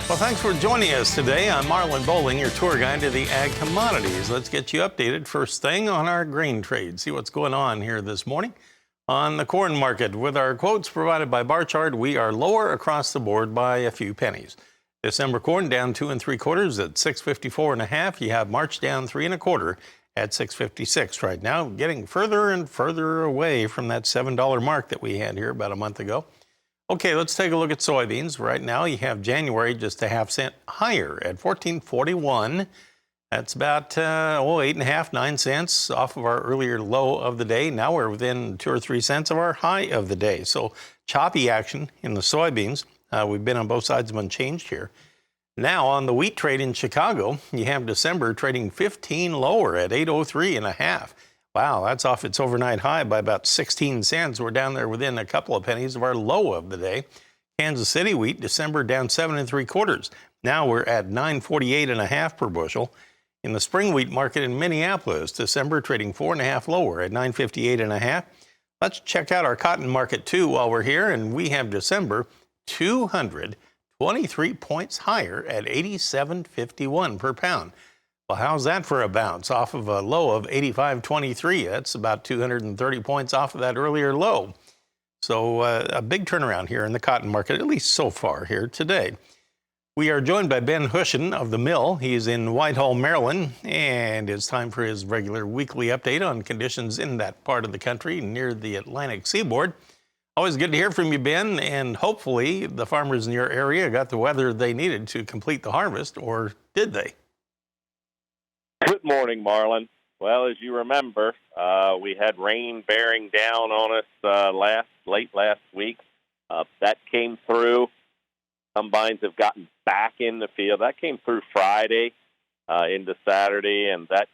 Well, thanks for joining us today. I'm Marlin, Bohling, your tour guide to the ag commodities. Let's get you updated first thing on our grain trade. See what's going on here this morning on the corn market. With our quotes provided by Bar Chart, we are lower across the board by a few pennies. December corn down 2 3/4 at 654.5. You have March down 3 1/4 at 656 right now, getting further and further away from that $7 mark that we had here about a month ago. Okay, let's take a look at soybeans. Right now, you have January just a half cent higher at $14.41. That's about 8.5, 9 cents off of our earlier low of the day. Now we're within 2 or 3 cents of our high of the day. So choppy action in the soybeans. We've been on both sides of unchanged here. Now on the wheat trade in Chicago, you have December trading 15 lower at 803.5. Wow, that's off its overnight high by about 16 cents. We're down there within a couple of pennies of our low of the day. Kansas City wheat, December down 7 3/4. Now we're at 948.5 per bushel. In the spring wheat market in Minneapolis, December trading 4.5 lower at 958.5. Let's check out our cotton market too while we're here, and we have December 223 points higher at 87.51 per pound. Well, how's that for a bounce off of a low of 85.23? That's about 230 points off of that earlier low. So a big turnaround here in the cotton market, at least so far here today. We are joined by Ben Hushon of the mill. He's in Whitehall, Maryland, and it's time for his regular weekly update on conditions in that part of the country near the Atlantic seaboard. Always good to hear from you, Ben, and hopefully the farmers in your area got the weather they needed to complete the harvest, or did they? Good morning, Marlin. Well, as you remember, we had rain bearing down on us late last week. That came through. Combines have gotten back in the field. That came through Friday into Saturday, and that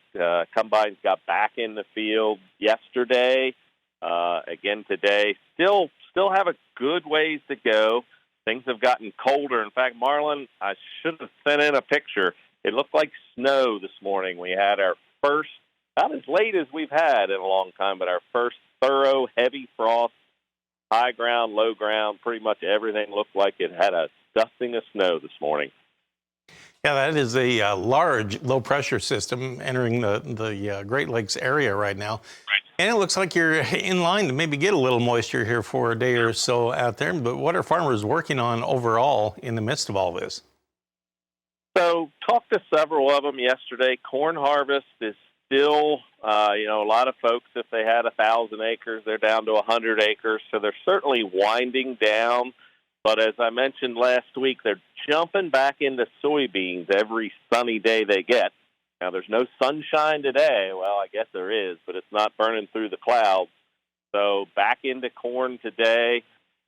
combines got back in the field yesterday. Again today. Still have a good ways to go. Things have gotten colder. In fact, Marlin, I should have sent in a picture. It looked like snow this morning. We had our first, not as late as we've had in a long time, but our first thorough heavy frost, high ground, low ground. Pretty much everything looked like it had a dusting of snow this morning. Yeah, that is a large low-pressure system entering the Great Lakes area right now. Right. And it looks like you're in line to maybe get a little moisture here for a day or so out there. But what are farmers working on overall in the midst of all this? So, talked to several of them yesterday. Corn harvest is still, a lot of folks, if they had 1,000 acres, they're down to 100 acres. So they're certainly winding down. But as I mentioned last week, they're jumping back into soybeans every sunny day they get. Now, there's no sunshine today. Well, I guess there is, but it's not burning through the clouds. So back into corn today.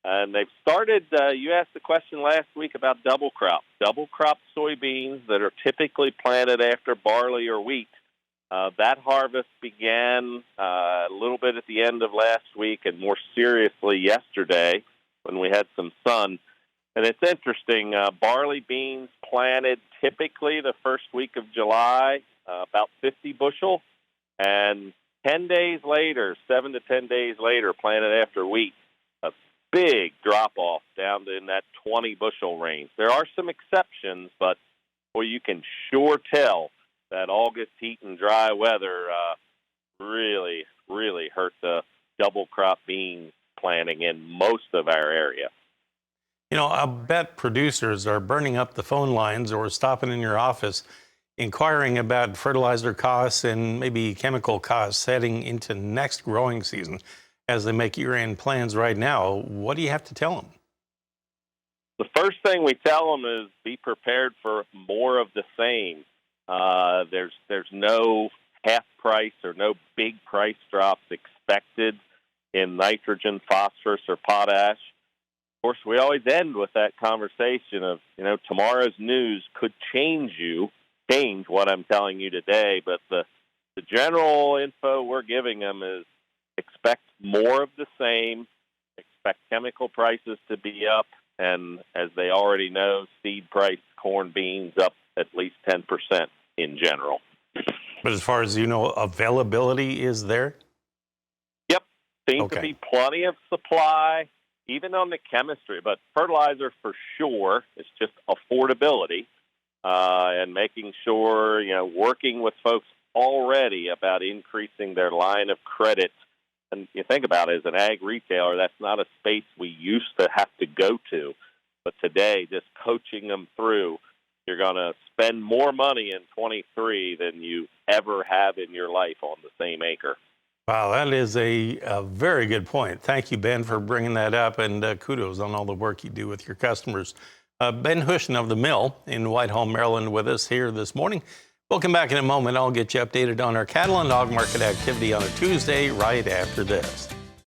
And they've started, you asked the question last week about double crop soybeans that are typically planted after barley or wheat. That harvest began a little bit at the end of last week and more seriously yesterday when we had some sun. And it's interesting, barley beans planted typically the first week of July, about 50 bushel, and 10 days later, 7 to 10 days later, planted after wheat. Big drop-off down to in that 20 bushel range. There are some exceptions, but you can sure tell that August heat and dry weather really, really hurt the double crop bean planting in most of our area. I bet producers are burning up the phone lines or stopping in your office inquiring about fertilizer costs and maybe chemical costs heading into next growing season. As they make year-end plans right now, what do you have to tell them? The first thing we tell them is be prepared for more of the same. There's no half price or no big price drops expected in nitrogen, phosphorus, or potash. Of course, we always end with that conversation of, tomorrow's news could change what I'm telling you today, but the general info we're giving them is expect more of the same, expect chemical prices to be up, and as they already know, seed price corn beans up at least 10% in general. But as far as availability is there? Yep. Seems to be plenty of supply. even on the chemistry, but fertilizer for sure is just affordability and making sure, working with folks already about increasing their line of credit. And you think about it, as an ag retailer, that's not a space we used to have to go to. But today, just coaching them through, you're going to spend more money in 23 than you ever have in your life on the same acre. Wow, that is a very good point. Thank you, Ben, for bringing that up, and kudos on all the work you do with your customers. Ben Hushon of the Mill in Whitehall, Maryland, with us here this morning. We'll come back in a moment. I'll get you updated on our cattle and hog market activity on a Tuesday right after this.